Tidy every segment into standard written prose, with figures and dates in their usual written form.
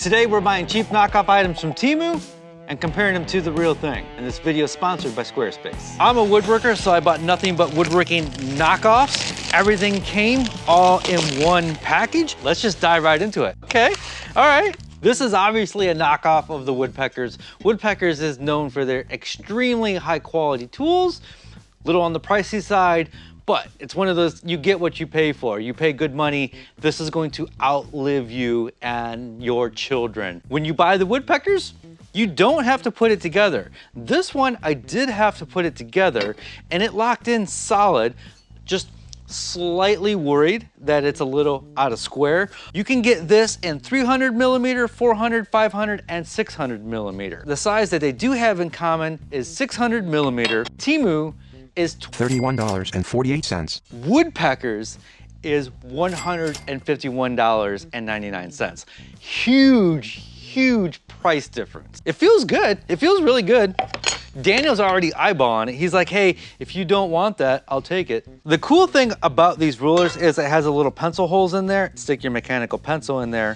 Today we're buying cheap knockoff items from TEMU and comparing them to the real thing. And this video is sponsored by Squarespace. I'm a woodworker, so I bought nothing but woodworking knockoffs. Everything came all in one package. Let's just dive right into it. Okay, all right. This is obviously a knockoff of the Woodpeckers. Woodpeckers is known for their extremely high quality tools, a little on the pricey side, but it's one of those, you get what you pay for. You pay good money. This is going to outlive you and your children. When you buy the Woodpeckers, you don't have to put it together. This one, I did have to put it together and it locked in solid, just slightly worried that it's a little out of square. You can get this in 300 millimeter, 400, 500, and 600 millimeter. The size that they do have in common is 600 millimeter. TEMU is $31.48. Woodpeckers is $151.99. Huge price difference. It feels good. It feels really good. Daniel's already eyeballing it. He's like, hey, if you don't want that, I'll take it. The cool thing about these rulers is it has a little pencil holes in there. Stick your mechanical pencil in there.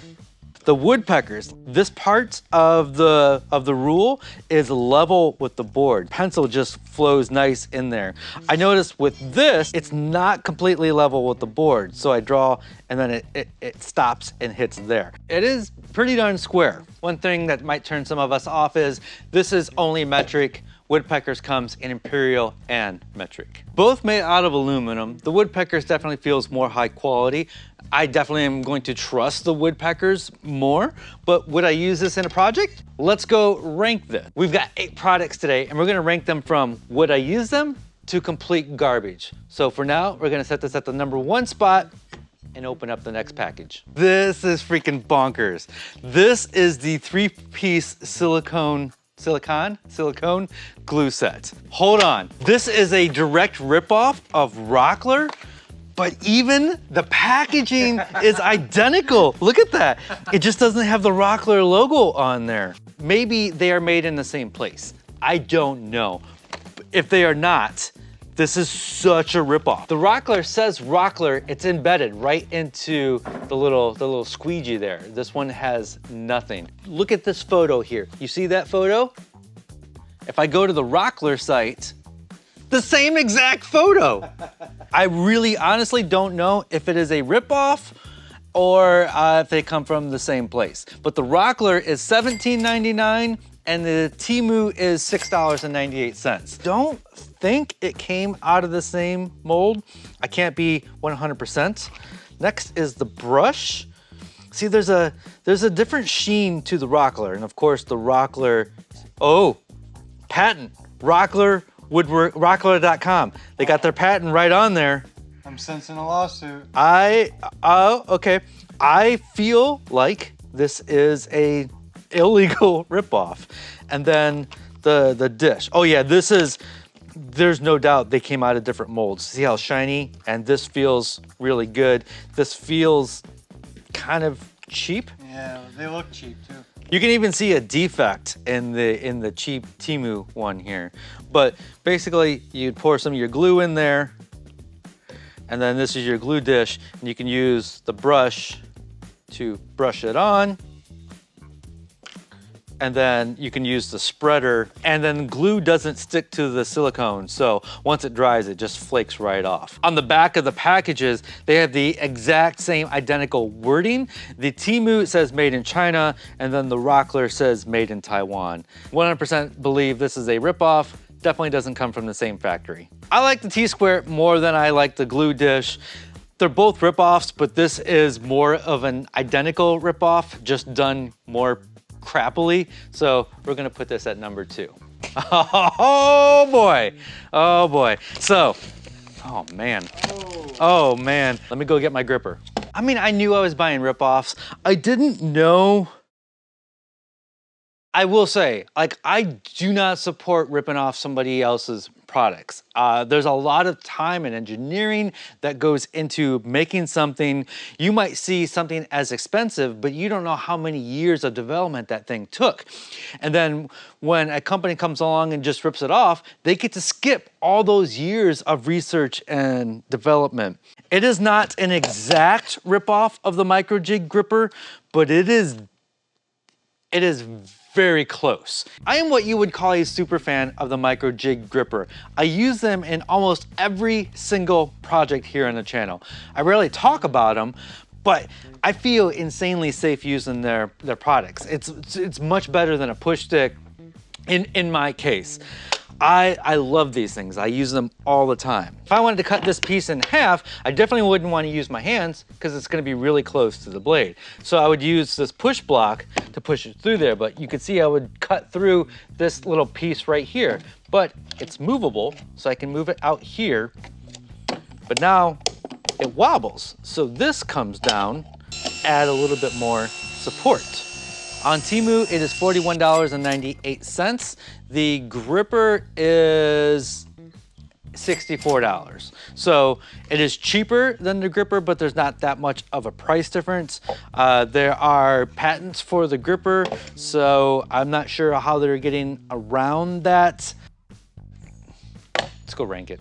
The Woodpeckers, this part of the rule is level with the board. Pencil just flows nice in there. I noticed with this, it's not completely level with the board. So I draw and then it stops and hits there. It is pretty darn square. One thing that might turn some of us off is this is only metric. Woodpeckers comes in imperial and metric. Both made out of aluminum. The Woodpeckers definitely feels more high quality. I definitely am going to trust the Woodpeckers more, but would I use this in a project? Let's go rank this. We've got 8 products today and we're gonna rank them from would I use them to complete garbage. So for now, we're gonna set this at the #1 spot and open up the next package. This is freaking bonkers. This is the 3-piece silicone glue set. Hold on, this is a direct ripoff of Rockler, but even the packaging is identical. Look at that. It just doesn't have the Rockler logo on there. Maybe they are made in the same place. I don't know. If they are not, this is such a ripoff. The Rockler says Rockler, it's embedded right into the little squeegee there. This one has nothing. Look at this photo here. You see that photo? If I go to the Rockler site, the same exact photo. I really honestly don't know if it is a ripoff or if they come from the same place. But the Rockler is $17.99 and the TEMU is $6.98. Don't think it came out of the same mold. I can't be 100%. Next is the brush. See, there's a different sheen to the Rockler, and of course the Rockler, oh, patent, Rockler, Rockler.com. They got their patent right on there. I'm sensing a lawsuit. Okay. I feel like this is a illegal ripoff. And then the dish. Oh yeah, there's no doubt they came out of different molds. See how shiny? And this feels really good. This feels kind of cheap. Yeah, they look cheap too. You can even see a defect in the cheap TEMU one here. But basically, you'd pour some of your glue in there, and then this is your glue dish, and you can use the brush to brush it on. And then you can use the spreader, and then glue doesn't stick to the silicone. So once it dries, it just flakes right off. On the back of the packages, they have the exact same identical wording. The TEMU says made in China, and then the Rockler says made in Taiwan. 100% believe this is a ripoff. Definitely doesn't come from the same factory. I like the T-Square more than I like the glue dish. They're both ripoffs, but this is more of an identical ripoff, just done more crappily. So we're gonna put this at #2. Oh boy, oh boy. So, oh man, oh man. Let me go get my gripper. I mean, I knew I was buying ripoffs. I didn't know. I will say, like, I do not support ripping off somebody else's products. There's a lot of time and engineering that goes into making something. You might see something as expensive, but you don't know how many years of development that thing took. And then when a company comes along and just rips it off, they get to skip all those years of research and development. It is not an exact ripoff of the micro jig gripper, but it is it is very close. I am what you would call a super fan of the micro jig gripper. I use them in almost every single project here on the channel. I rarely talk about them, but I feel insanely safe using their products. It's much better than a push stick in my case. I love these things. I use them all the time. If I wanted to cut this piece in half, I definitely wouldn't want to use my hands because it's going to be really close to the blade. So I would use this push block to push it through there, but you can see I would cut through this little piece right here, but it's movable, so I can move it out here, but now it wobbles. So this comes down, add a little bit more support. On TEMU, it is $41.98. The gripper is $64. So it is cheaper than the gripper, but there's not that much of a price difference. There are patents for the gripper, so I'm not sure how they're getting around that. Let's go rank it.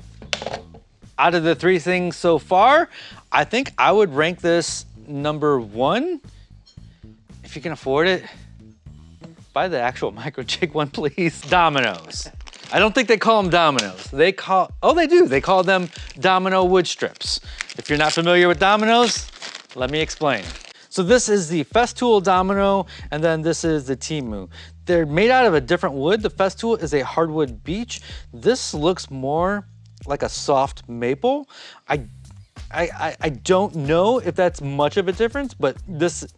Out of the three things so far, I think I would rank this number 1. If you can afford it, buy the actual micro jig one, please. Dominoes. I don't think they call them Dominoes. Oh, they do. They call them Domino wood strips. If you're not familiar with Dominoes, let me explain. So this is the Festool Domino, and then this is the TEMU. They're made out of a different wood. The Festool is a hardwood beech. This looks more like a soft maple. I don't know if that's much of a difference, but the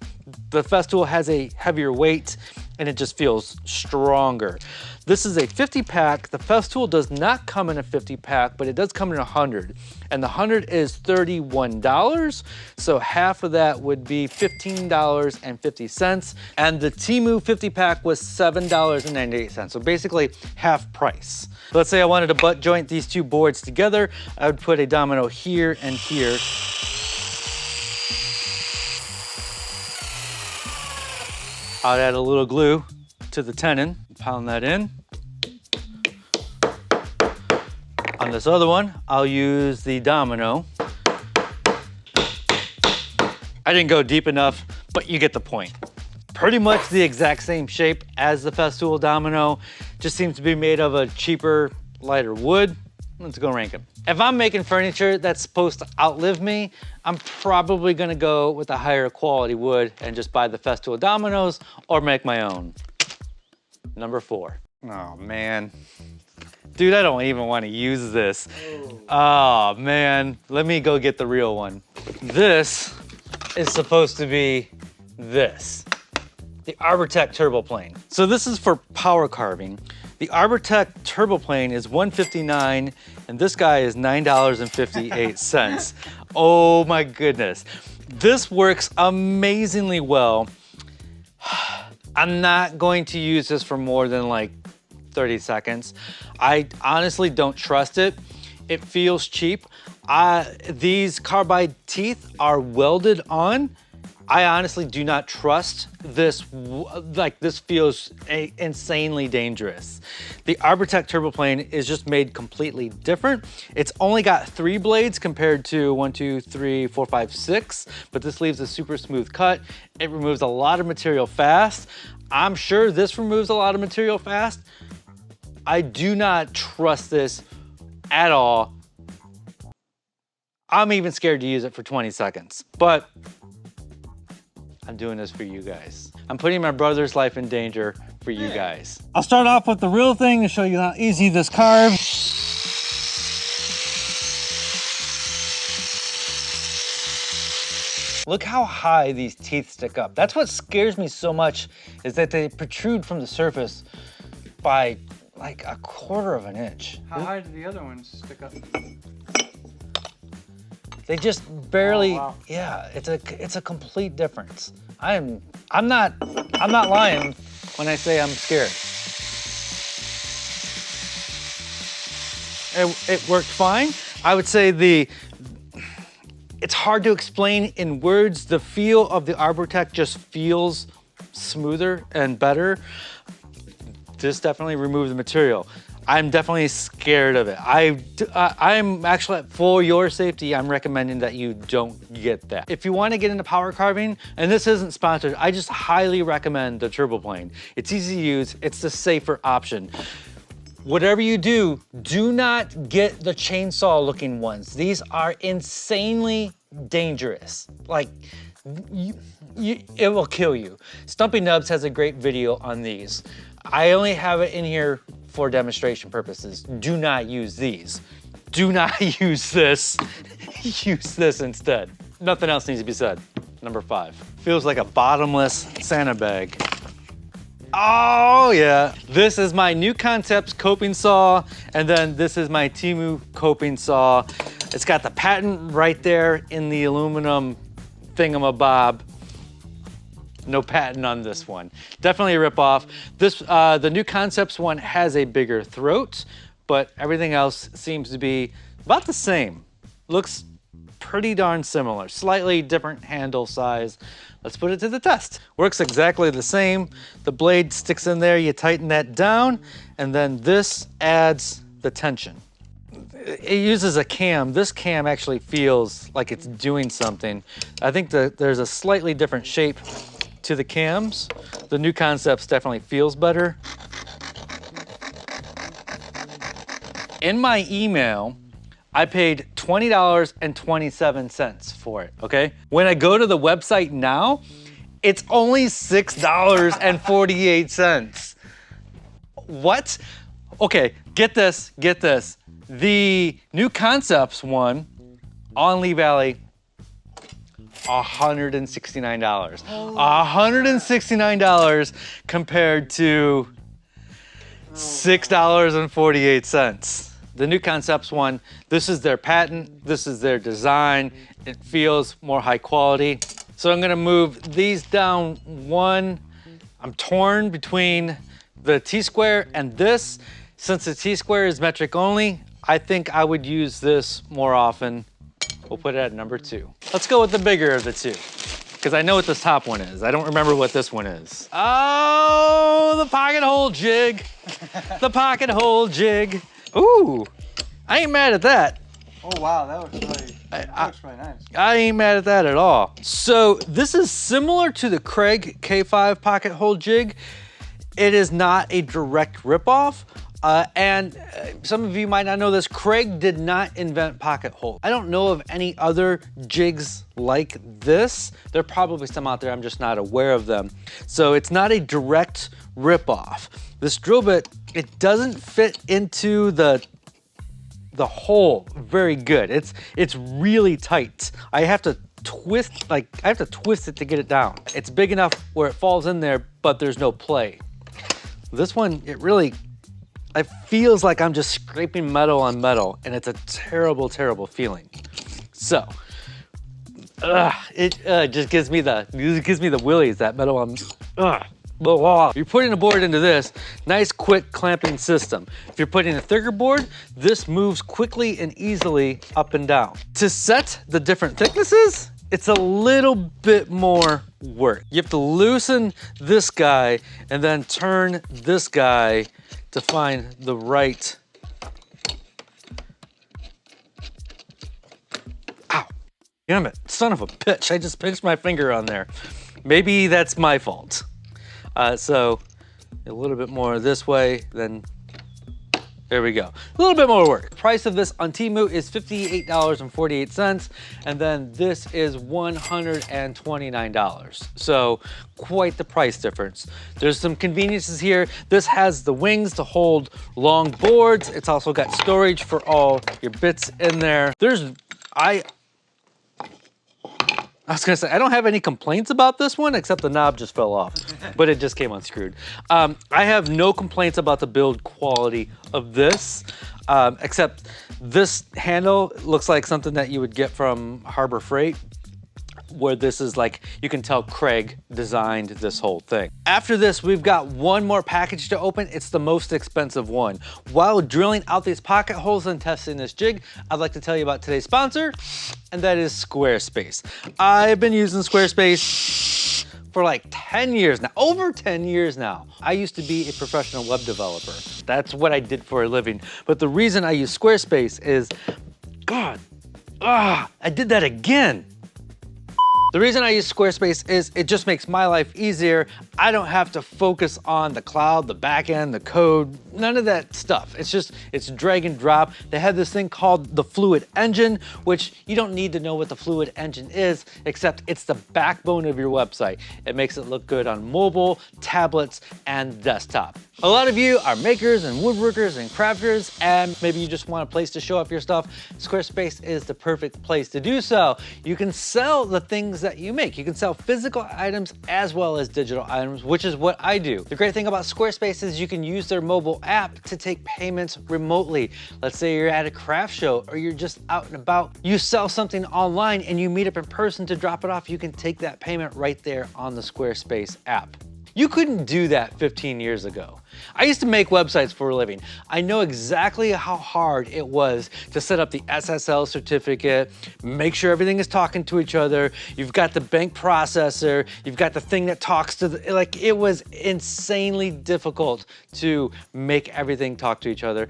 Festool has a heavier weight and it just feels stronger. This is a 50 pack. The Festool does not come in a 50 pack, but it does come in 100. And the 100 is $31. So half of that would be $15.50. And the TEMU 50 pack was $7.98. So basically half price. Let's say I wanted to butt joint these two boards together. I would put a domino here and here. I'd add a little glue to the tenon, pound that in. On this other one, I'll use the domino. I didn't go deep enough, but you get the point. Pretty much the exact same shape as the Festool domino, just seems to be made of a cheaper, lighter wood. Let's go rank them. If I'm making furniture that's supposed to outlive me, I'm probably gonna go with a higher quality wood and just buy the Festool dominoes or make my own. Number 4. Oh man. Dude, I don't even want to use this. Oh man, let me go get the real one. This is supposed to be this. The Arbortech Turboplane. So this is for power carving. The Arbortech Turboplane is $159, and this guy is $9.58. Oh my goodness. This works amazingly well. I'm not going to use this for more than like 30 seconds. I honestly don't trust it. It feels cheap. These carbide teeth are welded on. I honestly do not trust this, like this feels insanely dangerous. The Arbortech Turboplane is just made completely different. It's only got 3 blades compared to 1, 2, 3, 4, 5, 6, but this leaves a super smooth cut. It removes a lot of material fast. I'm sure this removes a lot of material fast. I do not trust this at all. I'm even scared to use it for 20 seconds, but I'm doing this for you guys. I'm putting my brother's life in danger for you guys. I'll start off with the real thing to show you how easy this carves. Look how high these teeth stick up. That's what scares me so much, is that they protrude from the surface by like 1/4 of an inch. How high do the other ones stick up? They just barely, Oh, wow. yeah, it's a complete difference. I'm not lying when I say I'm scared. It worked fine. I would say it's hard to explain in words. The feel of the Arbortech just feels smoother and better. This definitely removed the material. I'm definitely scared of it. I'm actually, for your safety, I'm recommending that you don't get that. If you want to get into power carving, and this isn't sponsored, I just highly recommend the Turbo Plane. It's easy to use, it's the safer option. Whatever you do, do not get the chainsaw looking ones. These are insanely dangerous. Like, it will kill you. Stumpy Nubs has a great video on these. I only have it in here for demonstration purposes. Do not use these. Do not use this. Use this instead. Nothing else needs to be said. Number 5. Feels like a bottomless Santa bag. Oh yeah. This is my New Concepts coping saw, and then this is my TEMU coping saw. It's got the patent right there in the aluminum thingamabob. No patent on this one. Definitely a ripoff. This, the New Concepts one has a bigger throat, but everything else seems to be about the same. Looks pretty darn similar. Slightly different handle size. Let's put it to the test. Works exactly the same. The blade sticks in there, you tighten that down, and then this adds the tension. It uses a cam. This cam actually feels like it's doing something. I think there's a slightly different shape to the cams. The New Concepts definitely feels better. In my email, I paid $20.27 for it, okay? When I go to the website now, it's only $6.48. What? Okay, get this. The New Concepts one on Lee Valley, $169. $169 compared to $6.48. The New Concepts one, this is their patent, this is their design. It feels more high quality. So I'm gonna move these down one. I'm torn between the T-square and this. Since the T-square is metric only, I think I would use this more often. We'll put it at number 2. Let's go with the bigger of the two, because I know what this top one is. I don't remember what this one is. Oh, the pocket hole jig. The pocket hole jig. Ooh, I ain't mad at that. Oh wow, that looks really nice. I ain't mad at that at all. So this is similar to the Craig K5 pocket hole jig. It is not a direct ripoff. And some of you might not know this, Craig did not invent pocket hole. I don't know of any other jigs like this. There are probably some out there, I'm just not aware of them. So it's not a direct ripoff. This drill bit, it doesn't fit into the hole very good. It's really tight. I have to twist it to get it down. It's big enough where it falls in there, but there's no play. This one, it feels like I'm just scraping metal on metal, and it's a terrible, terrible feeling. So, it just gives me the willies, that metal on, You're putting a board into this, nice quick clamping system. If you're putting a thicker board, this moves quickly and easily up and down. To set the different thicknesses, it's a little bit more work. You have to loosen this guy and then turn this guy to find the right. Ow, damn it, son of a bitch. I just pinched my finger on there. Maybe that's my fault. So a little bit more this way, then there we go. A little bit more work. The price of this on TEMU is $58.48, and then this is $129. So quite the price difference. There's some conveniences here. This has the wings to hold long boards. It's also got storage for all your bits in there. I was gonna say, I don't have any complaints about this one, except the knob just fell off, but it just came unscrewed. I have no complaints about the build quality of this, except this handle looks like something that you would get from Harbor Freight, where this is like, you can tell Craig designed this whole thing. After this, we've got one more package to open. It's the most expensive one. While drilling out these pocket holes and testing this jig, I'd like to tell you about today's sponsor, and that is Squarespace. I've been using Squarespace for like 10 years now, over 10 years now. I used to be a professional web developer. That's what I did for a living. But the reason I use Squarespace is, God, I did that again. The reason I use Squarespace is it just makes my life easier. I don't have to focus on the cloud, the back end, the code, none of that stuff. It's drag and drop. They have this thing called the Fluid Engine, which you don't need to know what the Fluid Engine is, except it's the backbone of your website. It makes it look good on mobile, tablets, and desktop. A lot of you are makers and woodworkers and crafters, and maybe you just want a place to show off your stuff. Squarespace is the perfect place to do so. You can sell the things that you make. You can sell physical items as well as digital items, which is what I do. The great thing about Squarespace is you can use their mobile app to take payments remotely. Let's say you're at a craft show or you're just out and about. You sell something online and you meet up in person to drop it off. You can take that payment right there on the Squarespace app. You couldn't do that 15 years ago. I used to make websites for a living. I know exactly how hard it was to set up the SSL certificate, make sure everything is talking to each other. You've got the bank processor, you've got the thing that talks to the, like, it was insanely difficult to make everything talk to each other.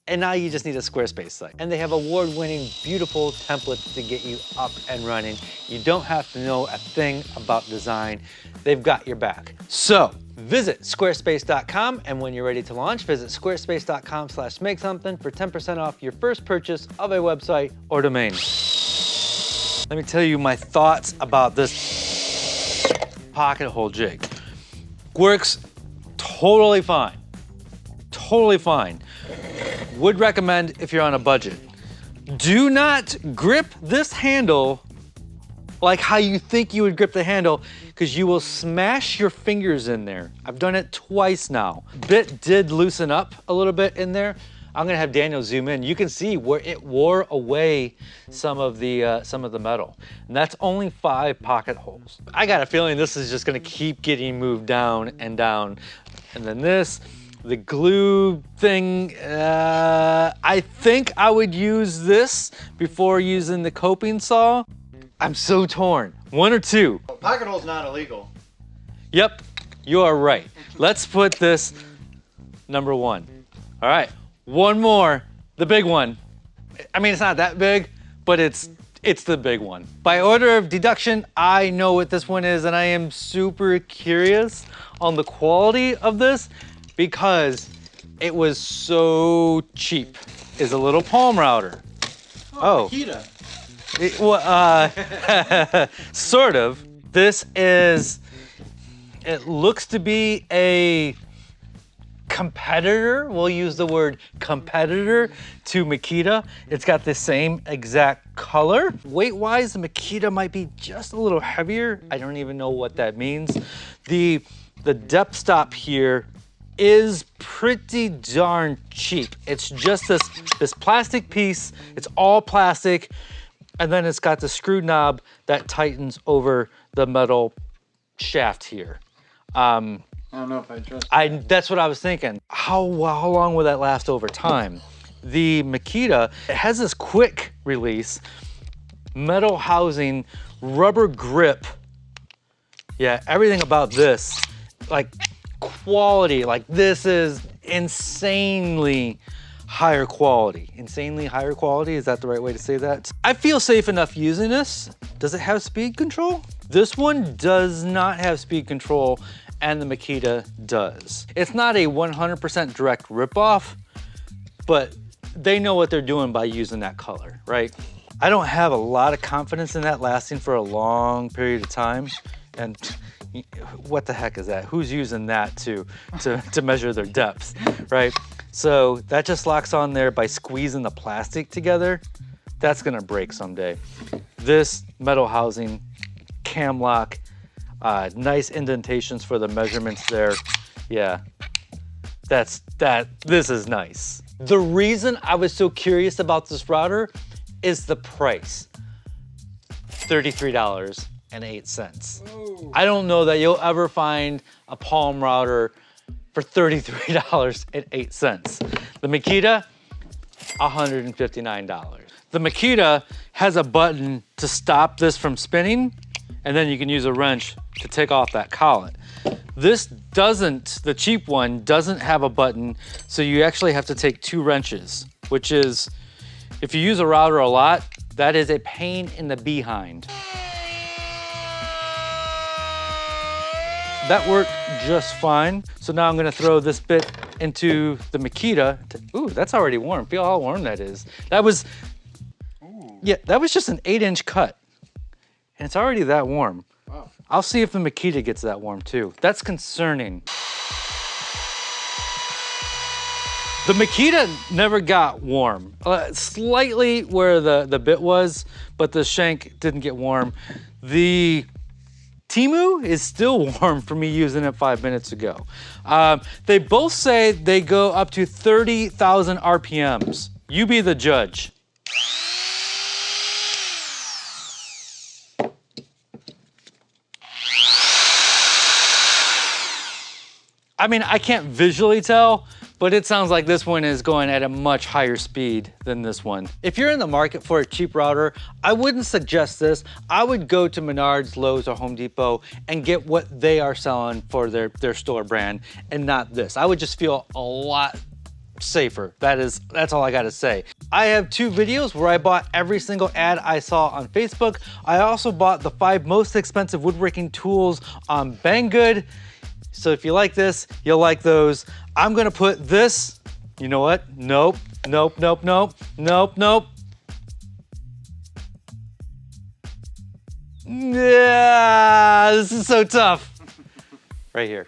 And now you just need a Squarespace site. And they have award-winning, beautiful templates to get you up and running. You don't have to know a thing about design. They've got your back. So visit squarespace.com, and when you're ready to launch, visit squarespace.com/makesomething for 10% off your first purchase of a website or domain. Let me tell you my thoughts about this pocket hole jig. Works totally fine. Totally fine. Would recommend if you're on a budget. Do not grip this handle like how you think you would grip the handle, because you will smash your fingers in there. I've done it twice now. Bit did loosen up a little bit in there. I'm gonna have Daniel zoom in. You can see where it wore away some of the metal. And that's only 5 pocket holes. I got a feeling this is just gonna keep getting moved down and down. And then this, the glue thing, I think I would use this before using the coping saw. I'm so torn. 1 or 2? Pocket hole's not illegal. Yep, you are right. Let's put this number 1. All right, one more, the big one. I mean, it's not that big, but it's the big one. By order of deduction, I know what this one is, and I am super curious on the quality of this because it was so cheap. Is a little palm router. Oh. Makita. Sort of. This is, it looks to be a competitor. We'll use the word competitor to Makita. It's got the same exact color. Weight-wise, the Makita might be just a little heavier. I don't even know what that means. The depth stop here is pretty darn cheap. It's just this plastic piece. It's all plastic. And then it's got the screw knob that tightens over the metal shaft here. I don't know if I trust That's what I was thinking. How long will that last over time? The Makita, it has this quick release, metal housing, rubber grip. Yeah, everything about this, like quality, like this is insanely higher quality. Insanely higher quality, is that the right way to say that? I feel safe enough using this. Does it have speed control? This one does not have speed control, and the Makita does. It's not a 100% direct ripoff, but they know what they're doing by using that color, right? I don't have a lot of confidence in that lasting for a long period of time, and what the heck is that? Who's using that to measure their depth, right? So that just locks on there by squeezing the plastic together. That's gonna break someday. This metal housing, cam lock, nice indentations for the measurements there. Yeah, this is nice. The reason I was so curious about this router is the price, $33.08. I don't know that you'll ever find a palm router for $33.08. The Makita, $159. The Makita has a button to stop this from spinning, and then you can use a wrench to take off that collet. This doesn't, the cheap one doesn't have a button, so you actually have to take 2 wrenches, which is, if you use a router a lot, that is a pain in the behind. That worked just fine. So now I'm gonna throw this bit into the Makita. Ooh, that's already warm. Feel how warm that is. That was, yeah, that was just an 8-inch cut. And it's already that warm. Wow. I'll see if the Makita gets that warm too. That's concerning. The Makita never got warm. Slightly where the bit was, but the shank didn't get warm. The TEMU is still warm for me using it 5 minutes ago. They both say they go up to 30,000 RPMs. You be the judge. I mean, I can't visually tell, but it sounds like this one is going at a much higher speed than this one. If you're in the market for a cheap router, I wouldn't suggest this. I would go to Menards, Lowe's, or Home Depot and get what they are selling for their store brand and not this. I would just feel a lot safer. That's all I gotta say. I have 2 videos where I bought every single ad I saw on Facebook. I also bought the 5 most expensive woodworking tools on Banggood. So if you like this, you'll like those. I'm gonna put this, you know what? Nope, nope, nope, nope, nope, nope. Yeah, this is so tough. Right here.